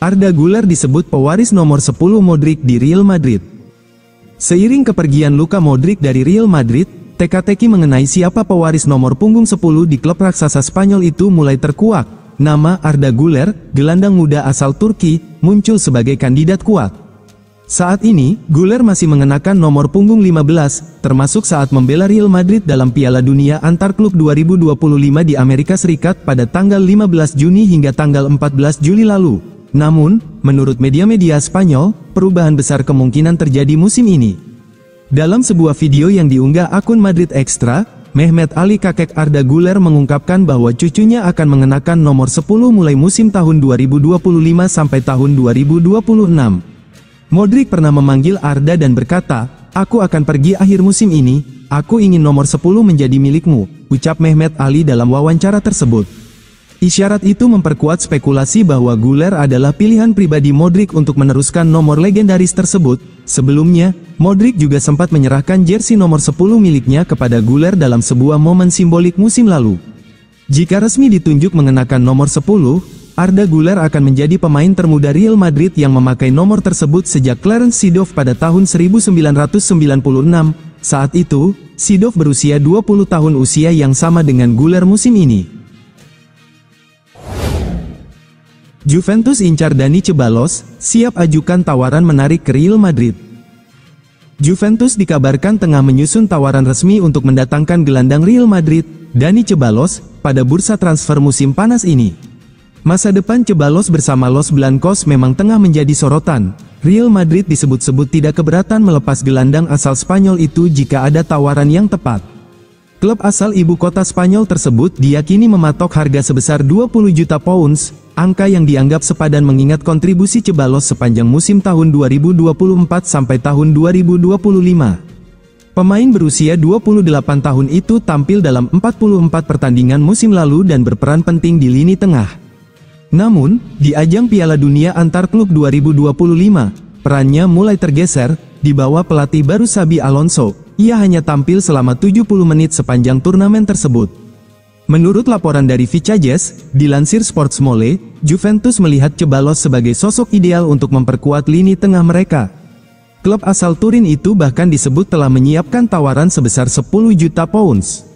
Arda Güler disebut pewaris nomor 10 Modric di Real Madrid. Seiring kepergian Luka Modric dari Real Madrid, teka-teki mengenai siapa pewaris nomor punggung 10 di klub raksasa Spanyol itu mulai terkuak. Nama Arda Güler, gelandang muda asal Turki, muncul sebagai kandidat kuat. Saat ini, Güler masih mengenakan nomor punggung 15, termasuk saat membela Real Madrid dalam Piala Dunia Antar Klub 2025 di Amerika Serikat pada tanggal 15 Juni hingga tanggal 14 Juli lalu. Namun, menurut media-media Spanyol, perubahan besar kemungkinan terjadi musim ini. Dalam sebuah video yang diunggah akun Madrid Extra, Mehmet Ali kakek Arda Güler mengungkapkan bahwa cucunya akan mengenakan nomor 10 mulai musim tahun 2025 sampai tahun 2026. Modric pernah memanggil Arda dan berkata, "Aku akan pergi akhir musim ini, aku ingin nomor 10 menjadi milikmu," ucap Mehmet Ali dalam wawancara tersebut. Isyarat itu memperkuat spekulasi bahwa Güler adalah pilihan pribadi Modric untuk meneruskan nomor legendaris tersebut. Sebelumnya, Modric juga sempat menyerahkan jersey nomor 10 miliknya kepada Güler dalam sebuah momen simbolik musim lalu. Jika resmi ditunjuk mengenakan nomor 10, Arda Güler akan menjadi pemain termuda Real Madrid yang memakai nomor tersebut sejak Clarence Seedorf pada tahun 1996. Saat itu, Seedorf berusia 20 tahun, usia yang sama dengan Güler musim ini. Juventus incar Dani Ceballos, siap ajukan tawaran menarik ke Real Madrid. Juventus dikabarkan tengah menyusun tawaran resmi untuk mendatangkan gelandang Real Madrid, Dani Ceballos, pada bursa transfer musim panas ini. Masa depan Ceballos bersama Los Blancos memang tengah menjadi sorotan. Real Madrid disebut-sebut tidak keberatan melepas gelandang asal Spanyol itu jika ada tawaran yang tepat. Klub asal ibu kota Spanyol tersebut diyakini mematok harga sebesar 20 juta pounds, angka yang dianggap sepadan mengingat kontribusi Ceballos sepanjang musim tahun 2024 sampai tahun 2025. Pemain berusia 28 tahun itu tampil dalam 44 pertandingan musim lalu dan berperan penting di lini tengah. Namun, di ajang Piala Dunia Antar Klub 2025, perannya mulai tergeser, di bawah pelatih baru Xabi Alonso. Ia hanya tampil selama 70 menit sepanjang turnamen tersebut. Menurut laporan dari Vicajes, dilansir Sportsmole, Juventus melihat Ceballos sebagai sosok ideal untuk memperkuat lini tengah mereka. Klub asal Turin itu bahkan disebut telah menyiapkan tawaran sebesar 10 juta pounds.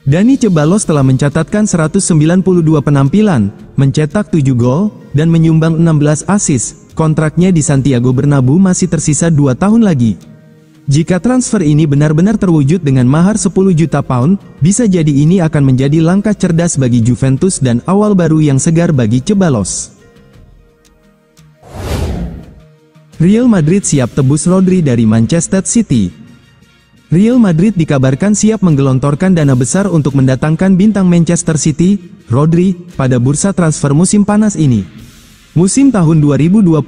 Dani Ceballos telah mencatatkan 192 penampilan, mencetak 7 gol, dan menyumbang 16 assist. Kontraknya di Santiago Bernabeu masih tersisa 2 tahun lagi. Jika transfer ini benar-benar terwujud dengan mahar 10 juta pound, bisa jadi ini akan menjadi langkah cerdas bagi Juventus dan awal baru yang segar bagi Ceballos. Real Madrid siap tebus Rodri dari Manchester City. Real Madrid dikabarkan siap menggelontorkan dana besar untuk mendatangkan bintang Manchester City, Rodri, pada bursa transfer musim panas ini. Musim tahun 2024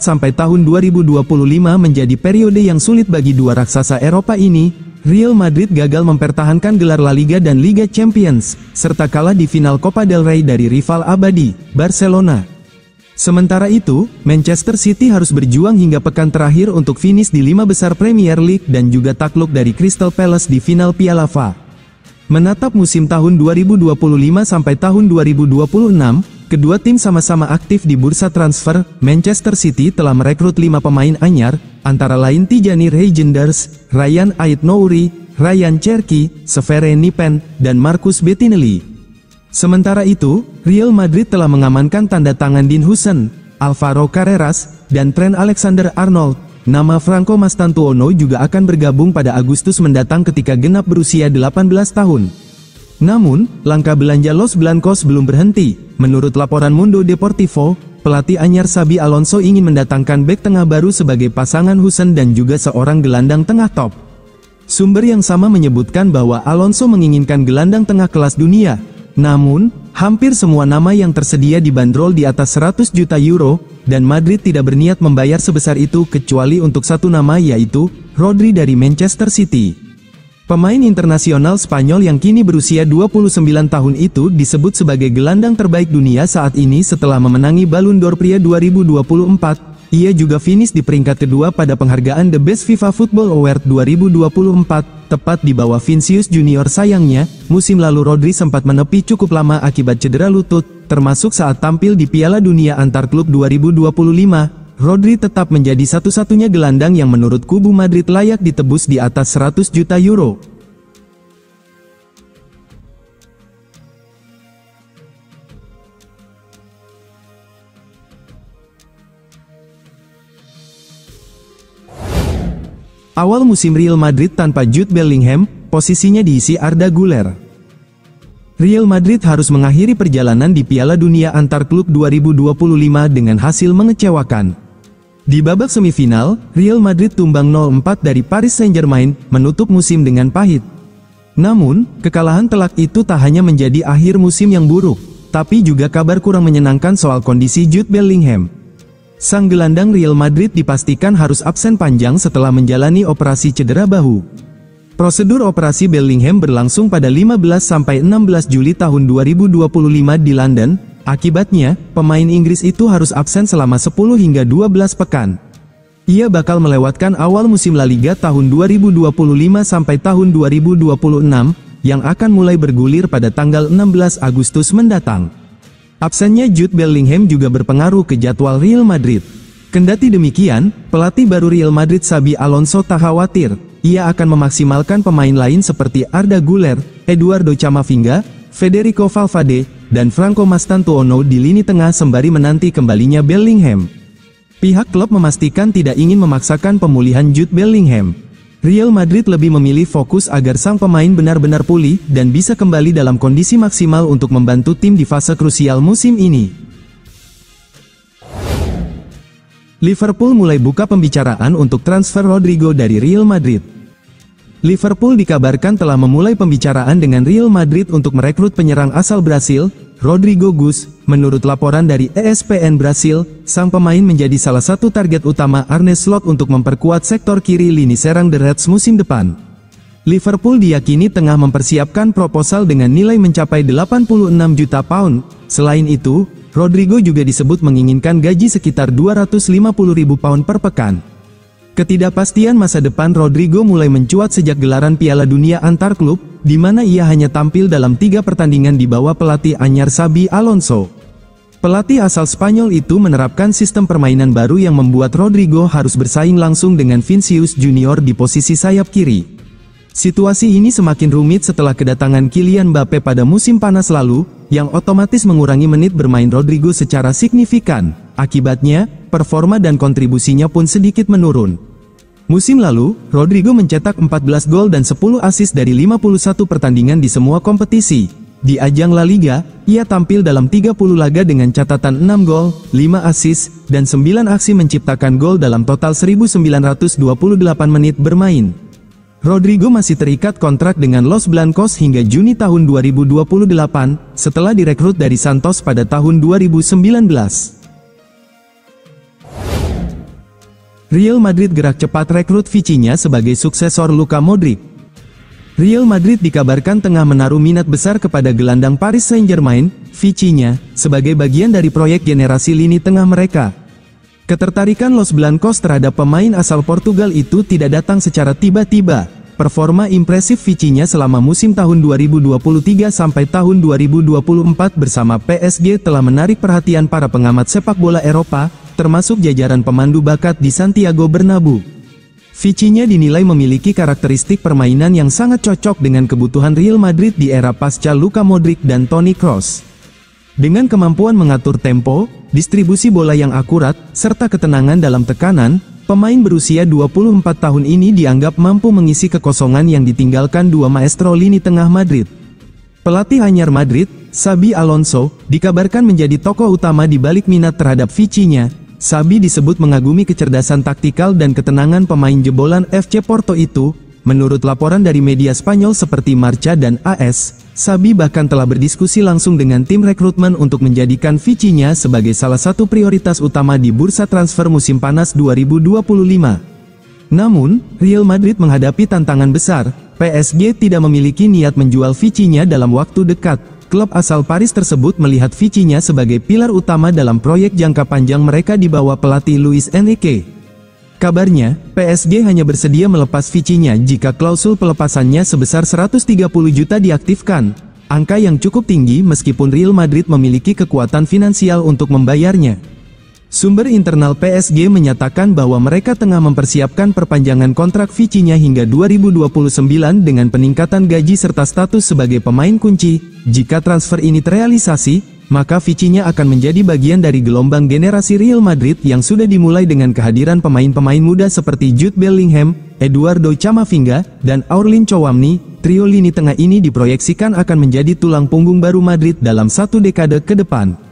sampai tahun 2025 menjadi periode yang sulit bagi dua raksasa Eropa ini. Real Madrid gagal mempertahankan gelar La Liga dan Liga Champions, serta kalah di final Copa del Rey dari rival abadi, Barcelona. Sementara itu, Manchester City harus berjuang hingga pekan terakhir untuk finish di 5 besar Premier League dan juga takluk dari Crystal Palace di final Piala FA. Menatap musim tahun 2025 sampai tahun 2026, kedua tim sama-sama aktif di bursa transfer. Manchester City telah merekrut 5 pemain anyar, antara lain Tijani Reijnders, Ryan Ait-Nouri, Ryan Cherki, Severin Nipen, dan Marcus Bettinelli. Sementara itu, Real Madrid telah mengamankan tanda tangan Dean Huijsen, Alvaro Carreras, dan Trent Alexander-Arnold. Nama Franco Mastantuono juga akan bergabung pada Agustus mendatang ketika genap berusia 18 tahun. Namun, langkah belanja Los Blancos belum berhenti. Menurut laporan Mundo Deportivo, pelatih anyar Xabi Alonso ingin mendatangkan bek tengah baru sebagai pasangan Huijsen dan juga seorang gelandang tengah top. Sumber yang sama menyebutkan bahwa Alonso menginginkan gelandang tengah kelas dunia. Namun, hampir semua nama yang tersedia dibanderol di atas 100 juta euro, dan Madrid tidak berniat membayar sebesar itu kecuali untuk satu nama, yaitu Rodri dari Manchester City. Pemain internasional Spanyol yang kini berusia 29 tahun itu disebut sebagai gelandang terbaik dunia saat ini setelah memenangi Ballon d'Or pria 2024. Ia juga finish di peringkat kedua pada penghargaan The Best FIFA Football Award 2024, tepat di bawah Vinicius Junior. Sayangnya, musim lalu Rodri sempat menepi cukup lama akibat cedera lutut, termasuk saat tampil di Piala Dunia Antar Klub 2025. Rodri tetap menjadi satu-satunya gelandang yang menurut kubu Madrid layak ditebus di atas 100 juta euro. Awal musim Real Madrid tanpa Jude Bellingham, posisinya diisi Arda Güler. Real Madrid harus mengakhiri perjalanan di Piala Dunia Antar Klub 2025 dengan hasil mengecewakan. Di babak semifinal, Real Madrid tumbang 0-4 dari Paris Saint-Germain, menutup musim dengan pahit. Namun, kekalahan telak itu tak hanya menjadi akhir musim yang buruk, tapi juga kabar kurang menyenangkan soal kondisi Jude Bellingham. Sang gelandang Real Madrid dipastikan harus absen panjang setelah menjalani operasi cedera bahu. Prosedur operasi Bellingham berlangsung pada 15-16 Juli tahun 2025 di London. Akibatnya, pemain Inggris itu harus absen selama 10 hingga 12 pekan. Ia bakal melewatkan awal musim La Liga tahun 2025 sampai tahun 2026, yang akan mulai bergulir pada tanggal 16 Agustus mendatang. Absennya Jude Bellingham juga berpengaruh ke jadwal Real Madrid. Kendati demikian, pelatih baru Real Madrid Xabi Alonso tak khawatir. Ia akan memaksimalkan pemain lain seperti Arda Güler, Eduardo Camavinga, Federico Valverde, dan Franco Mastantuono di lini tengah sembari menanti kembalinya Bellingham. Pihak klub memastikan tidak ingin memaksakan pemulihan Jude Bellingham. Real Madrid lebih memilih fokus agar sang pemain benar-benar pulih dan bisa kembali dalam kondisi maksimal untuk membantu tim di fase krusial musim ini. Liverpool mulai buka pembicaraan untuk transfer Rodrigo dari Real Madrid. Liverpool dikabarkan telah memulai pembicaraan dengan Real Madrid untuk merekrut penyerang asal Brasil, Rodrigo Gus. Menurut laporan dari ESPN Brasil, sang pemain menjadi salah satu target utama Arne Slot untuk memperkuat sektor kiri lini serang The Reds musim depan. Liverpool diyakini tengah mempersiapkan proposal dengan nilai mencapai 86 juta pound. Selain itu, Rodrigo juga disebut menginginkan gaji sekitar 250.000 pound per pekan. Ketidakpastian masa depan Rodrigo mulai mencuat sejak gelaran Piala Dunia Antar Klub, di mana ia hanya tampil dalam 3 pertandingan di bawah pelatih anyar Xabi Alonso. Pelatih asal Spanyol itu menerapkan sistem permainan baru yang membuat Rodrigo harus bersaing langsung dengan Vinicius Junior di posisi sayap kiri. Situasi ini semakin rumit setelah kedatangan Kylian Mbappe pada musim panas lalu, yang otomatis mengurangi menit bermain Rodrigo secara signifikan. Akibatnya, performa dan kontribusinya pun sedikit menurun. Musim lalu, Rodrigo mencetak 14 gol dan 10 assist dari 51 pertandingan di semua kompetisi. Di ajang La Liga, ia tampil dalam 30 laga dengan catatan 6 gol, 5 assist, dan 9 aksi menciptakan gol dalam total 1928 menit bermain. Rodrigo masih terikat kontrak dengan Los Blancos hingga Juni tahun 2028, setelah direkrut dari Santos pada tahun 2019. Real Madrid gerak cepat rekrut Vitinha sebagai suksesor Luka Modric. Real Madrid dikabarkan tengah menaruh minat besar kepada gelandang Paris Saint-Germain, Vitinha, sebagai bagian dari proyek generasi lini tengah mereka. Ketertarikan Los Blancos terhadap pemain asal Portugal itu tidak datang secara tiba-tiba. Performa impresif Vitinha selama musim tahun 2023 sampai tahun 2024 bersama PSG telah menarik perhatian para pengamat sepak bola Eropa, termasuk jajaran pemandu bakat di Santiago Bernabeu. Vitinha dinilai memiliki karakteristik permainan yang sangat cocok dengan kebutuhan Real Madrid di era pasca Luka Modric dan Toni Kroos. Dengan kemampuan mengatur tempo, distribusi bola yang akurat, serta ketenangan dalam tekanan, pemain berusia 24 tahun ini dianggap mampu mengisi kekosongan yang ditinggalkan dua maestro lini tengah Madrid. Pelatih anyar Madrid, Xabi Alonso, dikabarkan menjadi tokoh utama di balik minat terhadap Vitinha. Xabi disebut mengagumi kecerdasan taktikal dan ketenangan pemain jebolan FC Porto itu. Menurut laporan dari media Spanyol seperti Marca dan AS, Xabi bahkan telah berdiskusi langsung dengan tim rekrutmen untuk menjadikan Vitinha sebagai salah satu prioritas utama di bursa transfer musim panas 2025. Namun, Real Madrid menghadapi tantangan besar. PSG tidak memiliki niat menjual Vitinha dalam waktu dekat. klub asal Paris tersebut melihat Vici-nya sebagai pilar utama dalam proyek jangka panjang mereka di bawah pelatih Luis Enrique. Kabarnya, PSG hanya bersedia melepas Vici-nya jika klausul pelepasannya sebesar 130 juta diaktifkan. Angka yang cukup tinggi meskipun Real Madrid memiliki kekuatan finansial untuk membayarnya. Sumber internal PSG menyatakan bahwa mereka tengah mempersiapkan perpanjangan kontrak Vici-nya hingga 2029 dengan peningkatan gaji serta status sebagai pemain kunci. Jika transfer ini terrealisasi, maka Vici-nya akan menjadi bagian dari gelombang generasi Real Madrid yang sudah dimulai dengan kehadiran pemain-pemain muda seperti Jude Bellingham, Eduardo Camavinga, dan Aurelien Tchouameni. Trio lini tengah ini diproyeksikan akan menjadi tulang punggung baru Madrid dalam satu dekade ke depan.